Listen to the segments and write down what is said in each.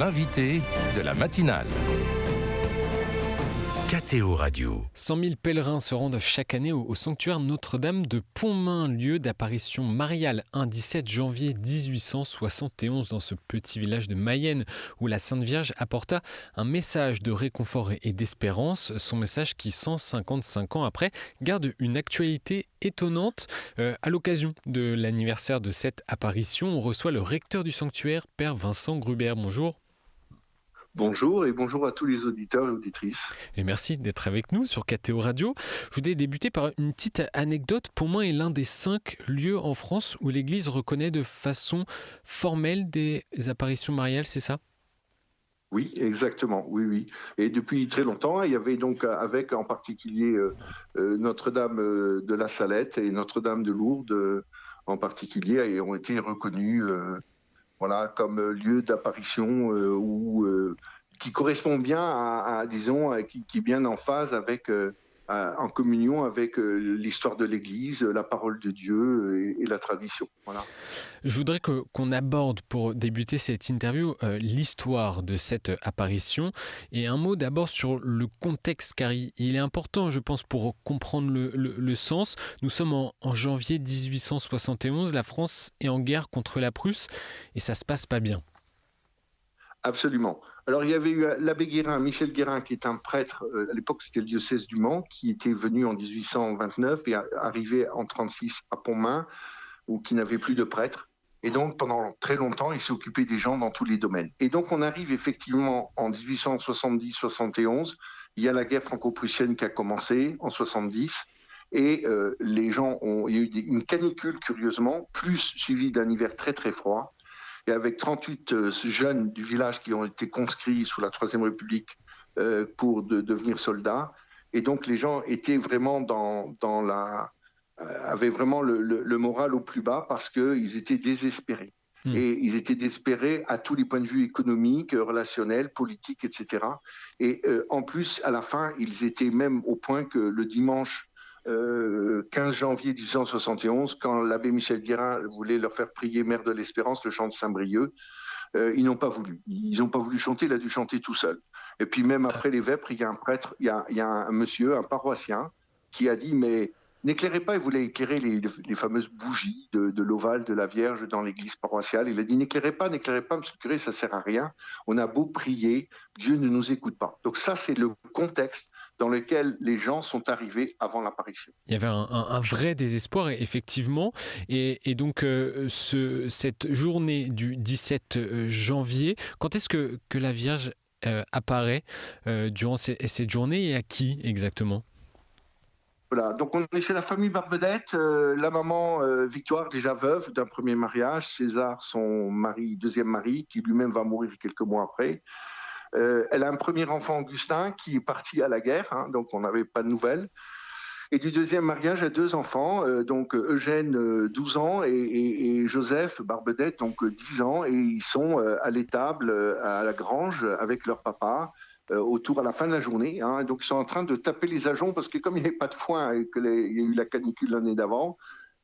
l'invité de la matinale. KTO Radio. 100 000 pèlerins se rendent chaque année au sanctuaire Notre-Dame de Pontmain, lieu d'apparition mariale, un 17 janvier 1871 dans ce petit village de Mayenne où la Sainte Vierge apporta un message de réconfort et d'espérance. Son message qui, 155 ans après, garde une actualité étonnante. À l'occasion de l'anniversaire de cette apparition, on reçoit le recteur du sanctuaire, Père Vincent Grubert. Bonjour. Bonjour et bonjour à tous les auditeurs et auditrices. Et merci d'être avec nous sur KTO Radio. Je voudrais débuter par une petite anecdote. Pontmain est l'un des 5 lieux en France où l'Église reconnaît de façon formelle des apparitions mariales, c'est ça ? Oui, exactement, oui. Et depuis très longtemps, il y avait donc avec en particulier Notre-Dame de la Salette et Notre-Dame de Lourdes en particulier, et ont été reconnus comme lieu d'apparition qui correspond bien qui est bien en phase avec, en communion avec l'histoire de l'Église, la parole de Dieu et la tradition. Voilà. Je voudrais qu'on aborde pour débuter cette interview l'histoire de cette apparition et un mot d'abord sur le contexte car il est important je pense pour comprendre le sens. Nous sommes en janvier 1871, la France est en guerre contre la Prusse et ça se passe pas bien. Absolument. Alors, il y avait eu l'abbé Guérin, Michel Guérin, qui est un prêtre, à l'époque c'était le diocèse du Mans, qui était venu en 1829 et arrivé en 1936 à Pontmain, où qui n'avait plus de prêtre. Et donc, pendant très longtemps, il s'est occupé des gens dans tous les domaines. Et donc, on arrive effectivement en 1870-71, il y a la guerre franco-prussienne qui a commencé en 70, et il y a eu une canicule, curieusement, plus suivie d'un hiver très très froid. Et avec 38 jeunes du village qui ont été conscrits sous la Troisième République pour devenir soldats. Et donc les gens étaient vraiment avaient vraiment le moral au plus bas parce qu'ils étaient désespérés. Et ils étaient désespérés à tous les points de vue économiques, relationnels, politiques, etc. Et en plus, à la fin, ils étaient même au point que le dimanche 15 janvier 1871, quand l'abbé Michel Guérin voulait leur faire prier Mère de l'Espérance, le chant de Saint-Brieuc, ils n'ont pas voulu. Ils n'ont pas voulu chanter, il a dû chanter tout seul. Et puis même après les vêpres, il y a un prêtre, il y a un monsieur, un paroissien, qui a dit, mais n'éclairez pas, il voulait éclairer les fameuses bougies de l'ovale de la Vierge dans l'église paroissiale. Il a dit, n'éclairez pas, monsieur le curé, ça sert à rien. On a beau prier, Dieu ne nous écoute pas. Donc ça, c'est le contexte dans lequel les gens sont arrivés avant l'apparition. Il y avait un vrai désespoir, effectivement. Et donc, cette journée du 17 janvier, quand est-ce que la Vierge apparaît durant cette journée et à qui exactement ? Voilà, donc on est chez la famille Barbedette, la maman Victoire, déjà veuve d'un premier mariage, César, son mari, deuxième mari, qui lui-même va mourir quelques mois après. Elle a un premier enfant, Augustin, qui est parti à la guerre, donc on n'avait pas de nouvelles. Et du deuxième mariage, elle a 2 enfants, donc Eugène, 12 ans, et Joseph Barbedette, donc 10 ans, et ils sont à l'étable, à la grange, avec leur papa, autour à la fin de la journée. Donc ils sont en train de taper les ajoncs, parce que comme il n'y avait pas de foin et qu'il y a eu la canicule l'année d'avant,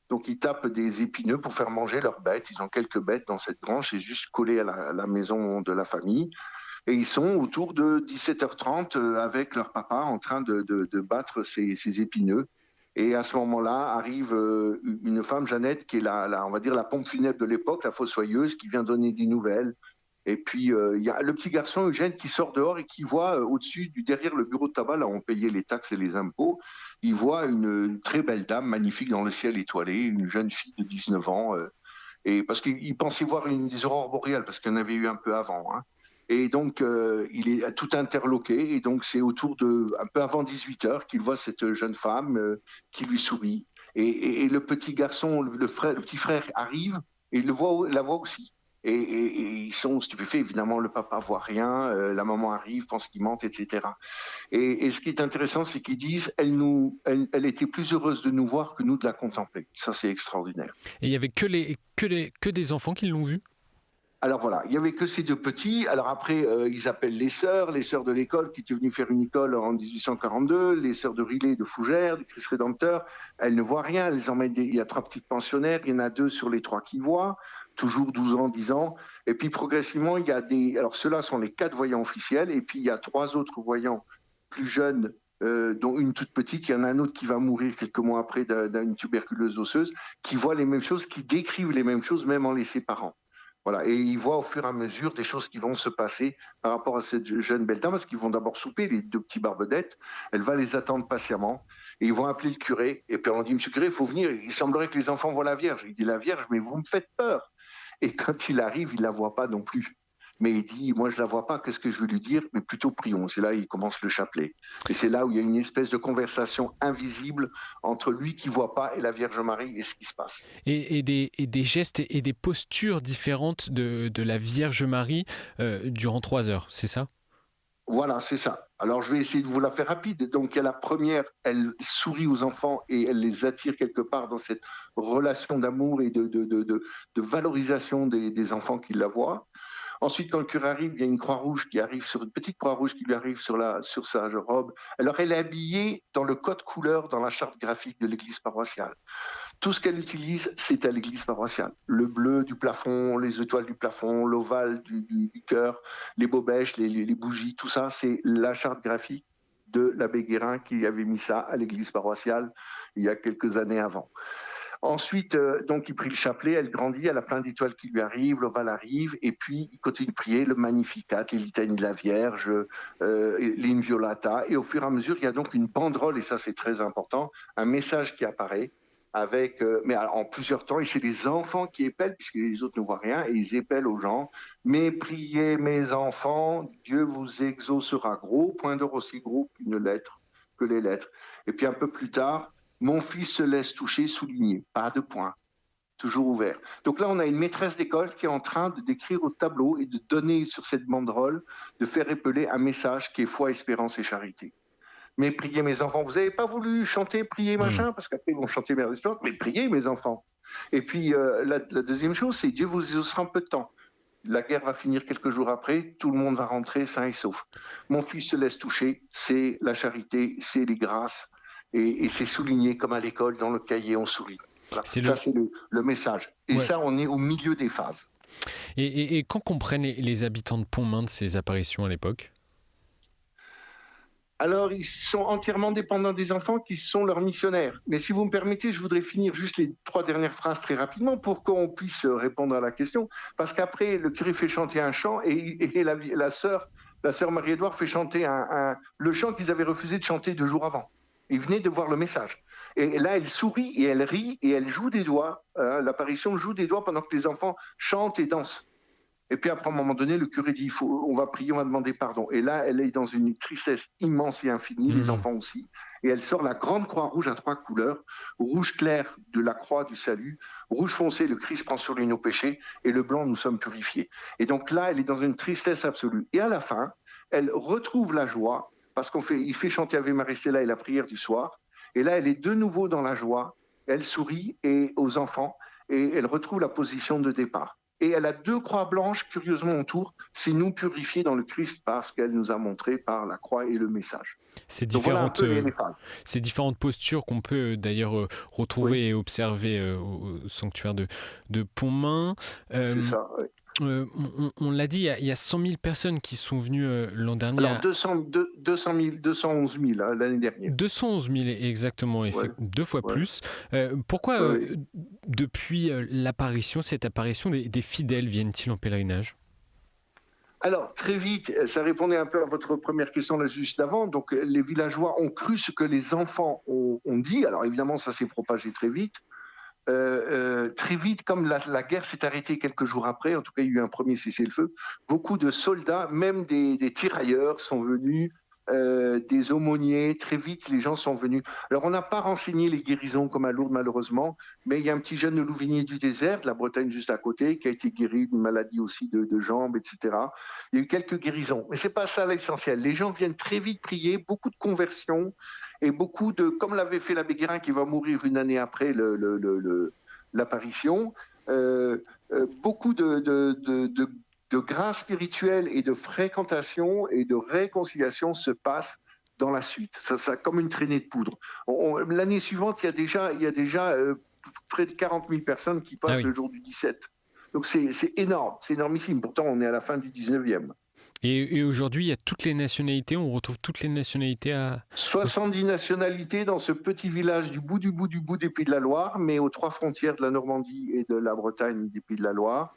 donc ils tapent des épineux pour faire manger leurs bêtes. Ils ont quelques bêtes dans cette grange, c'est juste collé à la maison de la famille. Et ils sont autour de 17h30 avec leur papa en train de battre ces épineux. Et à ce moment-là, arrive une femme, Jeannette, qui est on va dire la pompe funèbre de l'époque, la fossoyeuse, qui vient donner des nouvelles. Et puis, il y a le petit garçon, Eugène, qui sort dehors et qui voit derrière le bureau de tabac, là où on payait les taxes et les impôts, il voit une très belle dame, magnifique dans le ciel étoilé, une jeune fille de 19 ans. Et parce qu'il pensait voir des aurores boréales, parce qu'il y en avait eu un peu avant. Et donc, il est tout interloqué. Et donc, c'est un peu avant 18h qu'il voit cette jeune femme qui lui sourit. Et le petit garçon, le petit frère arrive et la voit aussi. Et ils sont stupéfaits. Évidemment, le papa voit rien. La maman arrive, pense qu'il mente, etc. Et ce qui est intéressant, c'est qu'ils disent elle était plus heureuse de nous voir que nous de la contempler. Ça, c'est extraordinaire. Et il n'y avait que des enfants qui l'ont vu ? Alors voilà, il n'y avait que ces 2 petits. Alors après, ils appellent les sœurs de l'école qui étaient venues faire une école en 1842, les sœurs de Rillet, de Fougères, du Christ Rédempteur. Elles ne voient rien, elles emmènent il y a 3 petites pensionnaires, il y en a 2 sur les 3 qui voient. toujours 12 ans, 10 ans. Et puis progressivement, il y a alors ceux-là sont les 4 voyants officiels, et puis il y a 3 autres voyants plus jeunes, dont une toute petite. Il y en a un autre qui va mourir quelques mois après d'une tuberculose osseuse, qui voient les mêmes choses, qui décrivent les mêmes choses, même en les séparant. Voilà, et ils voient au fur et à mesure des choses qui vont se passer par rapport à cette jeune belle dame, parce qu'ils vont d'abord souper, les 2 petits barbedettes. Elle va les attendre patiemment, et ils vont appeler le curé. Et puis on dit, monsieur le curé, il faut venir. Il semblerait que les enfants voient la Vierge. Il dit, la Vierge, mais vous me faites peur. Et quand il arrive, il ne la voit pas non plus. Mais il dit, moi je ne la vois pas, qu'est-ce que je veux lui dire? Mais plutôt prions. C'est là il commence le chapelet. Et c'est là où il y a une espèce de conversation invisible entre lui qui ne voit pas et la Vierge Marie et ce qui se passe. Et des gestes et des postures différentes de la Vierge Marie durant 3 heures, c'est ça? Voilà, c'est ça. Alors je vais essayer de vous la faire rapide. Donc il y a la première, elle sourit aux enfants et elle les attire quelque part dans cette relation d'amour et de valorisation des enfants qui la voient. Ensuite, quand le curé arrive, il y a une croix rouge qui arrive sur une petite croix rouge qui lui arrive sur sa robe. Alors, elle est habillée dans le code couleur, dans la charte graphique de l'église paroissiale. Tout ce qu'elle utilise, c'est à l'église paroissiale. Le bleu du plafond, les étoiles du plafond, l'ovale du cœur, les bobèches, les bougies, tout ça, c'est la charte graphique de l'abbé Guérin qui avait mis ça à l'église paroissiale il y a quelques années avant. Ensuite, donc, il prie le chapelet, elle grandit, elle a plein d'étoiles qui lui arrivent, l'ovale arrive, et puis il continue de prier le Magnificat, les litanies de la Vierge, l'Inviolata, et au fur et à mesure, il y a donc une banderole, et ça c'est très important, un message qui apparaît, avec, mais en plusieurs temps, et c'est les enfants qui épellent, puisque les autres ne voient rien, et ils épellent aux gens, mais priez mes enfants, Dieu vous exaucera, gros point d'or aussi gros qu'une lettre, que les lettres. Et puis un peu plus tard, mon fils se laisse toucher, souligné, pas de point, toujours ouvert. Donc là, on a une maîtresse d'école qui est en train de décrire au tableau et de donner sur cette banderole, de faire épeler un message qui est foi, espérance et charité. Mais priez mes enfants, vous n'avez pas voulu chanter, prier, machin, parce qu'après ils vont chanter Mère d'Espérance, mais priez mes enfants. Et puis la deuxième chose, c'est Dieu vous exaucera en peu de temps. La guerre va finir quelques jours après, tout le monde va rentrer sain et sauf. Mon fils se laisse toucher, c'est la charité, c'est les grâces, et c'est souligné comme à l'école, dans le cahier, on souligne. Voilà. C'est le message. Et ça, on est au milieu des phases. Et quand comprennent les habitants de Pontmain de ces apparitions à l'époque? Alors, ils sont entièrement dépendants des enfants qui sont leurs missionnaires. Mais si vous me permettez, je voudrais finir juste les 3 dernières phrases très rapidement pour qu'on puisse répondre à la question. Parce qu'après, le curé fait chanter un chant et la sœur Marie-Édouard fait chanter le chant qu'ils avaient refusé de chanter 2 jours avant. Ils venaient de voir le message. Et là, elle sourit et elle rit et elle joue des doigts. L'apparition joue des doigts pendant que les enfants chantent et dansent. Et puis après, à un moment donné, le curé dit, on va prier, on va demander pardon. Et là, elle est dans une tristesse immense et infinie, les enfants aussi. Et elle sort la grande croix rouge à 3 couleurs. Rouge clair de la croix du salut, rouge foncé, le Christ prend sur lui nos péchés, et le blanc, nous sommes purifiés. Et donc là, elle est dans une tristesse absolue. Et à la fin, elle retrouve la joie, parce il fait chanter Ave Maria Stella et la prière du soir. Et là, elle est de nouveau dans la joie, elle sourit aux enfants, et elle retrouve la position de départ. Et elle a 2 croix blanches, curieusement autour, c'est nous purifier dans le Christ parce qu'elle nous a montré par la croix et le message. Ces différentes postures qu'on peut d'ailleurs retrouver et observer au sanctuaire de Pontmain. C'est ça, oui. On l'a dit, il y a 100 000 personnes qui sont venues l'an dernier. Alors 211 000 l'année dernière. 211 000 exactement, 2 fois plus. Pourquoi depuis cette apparition, des fidèles viennent-ils en pèlerinage ? Alors, très vite, ça répondait un peu à votre première question là juste avant. Donc, les villageois ont cru ce que les enfants ont dit. Alors, évidemment, ça s'est propagé très vite. Très vite, comme la guerre s'est arrêtée quelques jours après, en tout cas il y a eu un premier cessez-le-feu, beaucoup de soldats, même des tirailleurs sont venus, des aumôniers, très vite les gens sont venus. Alors on n'a pas renseigné les guérisons comme à Lourdes malheureusement, mais il y a un petit jeune de Louvigné du désert, de la Bretagne juste à côté, qui a été guéri d'une maladie aussi de jambes, etc. Il y a eu quelques guérisons, mais c'est pas ça l'essentiel. Les gens viennent très vite prier, beaucoup de conversions, et beaucoup comme l'avait fait l'abbé Guérin qui va mourir une année après l'apparition, beaucoup de grâce spirituelle et de fréquentation et de réconciliation se passent dans la suite. Ça comme une traînée de poudre. L'année suivante, il y a déjà près de 40 000 personnes qui passent le jour du 17. Donc c'est énorme, c'est énormissime. Pourtant, on est à la fin du 19e. Et aujourd'hui, il y a toutes les nationalités, on retrouve toutes les nationalités à... 70 nationalités dans ce petit village du bout des Pays de la Loire, mais aux 3 frontières de la Normandie et de la Bretagne des Pays de la Loire.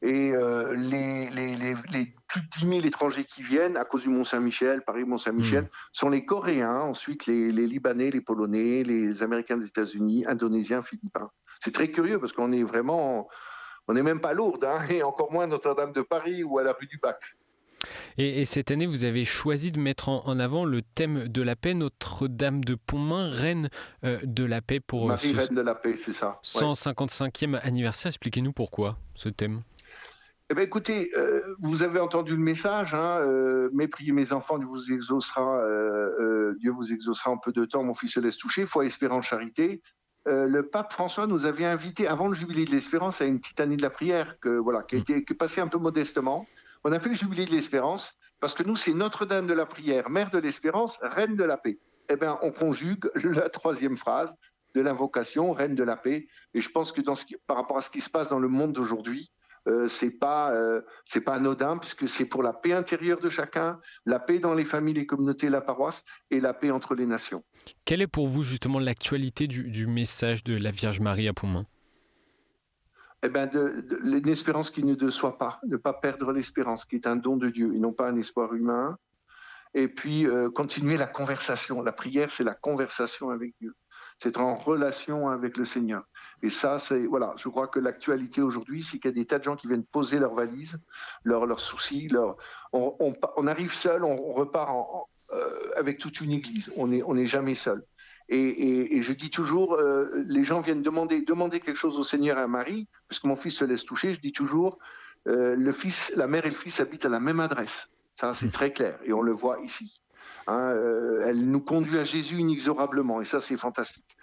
Et les plus de 10 000 étrangers qui viennent, à cause du Mont-Saint-Michel, Paris-Mont-Saint-Michel, sont les Coréens, ensuite les Libanais, les Polonais, les Américains des États-Unis, Indonésiens, Philippins. C'est très curieux parce qu'on est vraiment... On n'est même pas Lourdes, et encore moins Notre-Dame de Paris ou à la rue du Bac. Et cette année, vous avez choisi de mettre en avant le thème de la paix, Notre-Dame de Pontmain, reine de la paix pour Marie, reine de la paix, c'est ça. 155e anniversaire. Expliquez-nous pourquoi ce thème. Eh bien, écoutez, vous avez entendu le message, mais priez mes enfants, Dieu vous exaucera en peu de temps, mon fils se laisse toucher, foi, espérance, charité. Le pape François nous avait invités avant le jubilé de l'espérance à une petite année de la prière qui est passée un peu modestement. On a fait le jubilé de l'espérance parce que nous, c'est Notre-Dame de la prière, mère de l'espérance, reine de la paix. Eh bien, on conjugue la 3e phrase de l'invocation, reine de la paix. Et je pense que par rapport à ce qui se passe dans le monde d'aujourd'hui, c'est pas anodin, puisque c'est pour la paix intérieure de chacun, la paix dans les familles, les communautés, la paroisse, et la paix entre les nations. Quelle est pour vous justement l'actualité du message de la Vierge Marie à Pontmain ? Eh bien, une espérance qui ne déçoit pas, ne pas perdre l'espérance, qui est un don de Dieu, et non pas un espoir humain. Et puis, continuer la conversation. La prière, c'est la conversation avec Dieu. C'est être en relation avec le Seigneur. Et ça, je crois que l'actualité aujourd'hui, c'est qu'il y a des tas de gens qui viennent poser leurs valises, leurs soucis. On arrive seul, on repart avec toute une église. On n'est jamais seul. Et je dis toujours, les gens viennent demander quelque chose au Seigneur et à Marie, puisque mon fils se laisse toucher, je dis toujours, la mère et le fils habitent à la même adresse. Ça, c'est très clair, et on le voit ici. Elle nous conduit à Jésus inexorablement, et ça, c'est fantastique.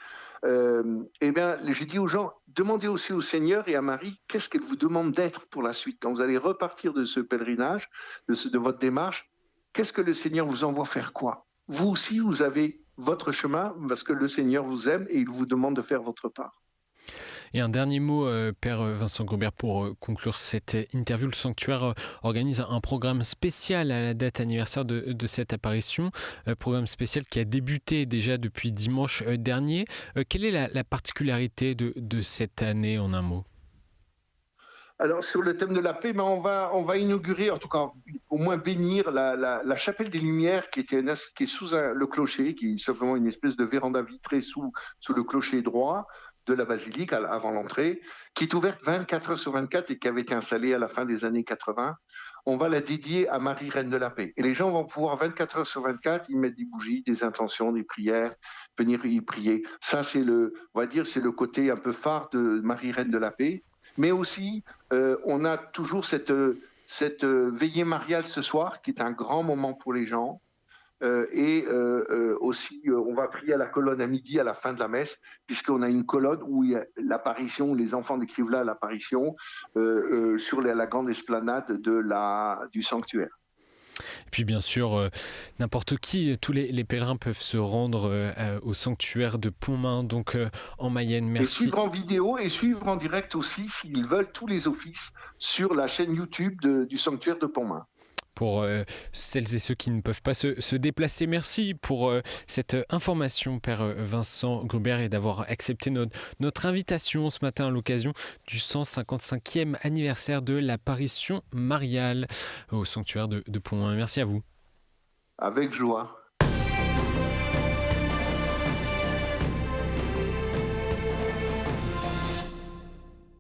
Eh bien, j'ai dit aux gens, demandez aussi au Seigneur et à Marie, qu'est-ce qu'elle vous demande d'être pour la suite. Quand vous allez repartir de ce pèlerinage, de votre démarche, qu'est-ce que le Seigneur vous envoie faire quoi? Vous aussi, vous avez votre chemin, parce que le Seigneur vous aime et il vous demande de faire votre part. Et un dernier mot, Père Vincent Grobert, pour conclure cette interview. Le Sanctuaire organise un programme spécial à la date anniversaire de cette apparition, programme spécial qui a débuté déjà depuis dimanche dernier. Quelle est la particularité de cette année, en un mot ? Alors, sur le thème de la paix, on va inaugurer, en tout cas, au moins bénir la chapelle des Lumières qui est sous le clocher, qui est simplement une espèce de véranda vitrée sous le clocher droit de la basilique, avant l'entrée, qui est ouverte 24 heures sur 24 et qui avait été installée à la fin des années 80. On va la dédier à Marie, reine de la paix. Et les gens vont pouvoir, 24 heures sur 24, y mettre des bougies, des intentions, des prières, venir y prier. Ça, on va dire, c'est le côté un peu phare de Marie, reine de la paix. Mais aussi, on a toujours cette veillée mariale ce soir, qui est un grand moment pour les gens. Aussi, on va prier à la colonne à midi, à la fin de la messe, puisqu'on a une colonne où il y a l'apparition, les enfants décrivent là l'apparition, sur la grande esplanade du sanctuaire. Et puis bien sûr, n'importe qui, tous les pèlerins peuvent se rendre au sanctuaire de Pontmain, donc en Mayenne. Merci. Et suivre en vidéo et suivre en direct aussi, s'ils veulent, tous les offices sur la chaîne YouTube du sanctuaire de Pontmain. Pour celles et ceux qui ne peuvent pas se déplacer. Merci pour cette information, Père Vincent Grobert, et d'avoir accepté notre invitation ce matin à l'occasion du 155e anniversaire de l'apparition mariale au sanctuaire de Pontmain. Merci à vous. Avec joie.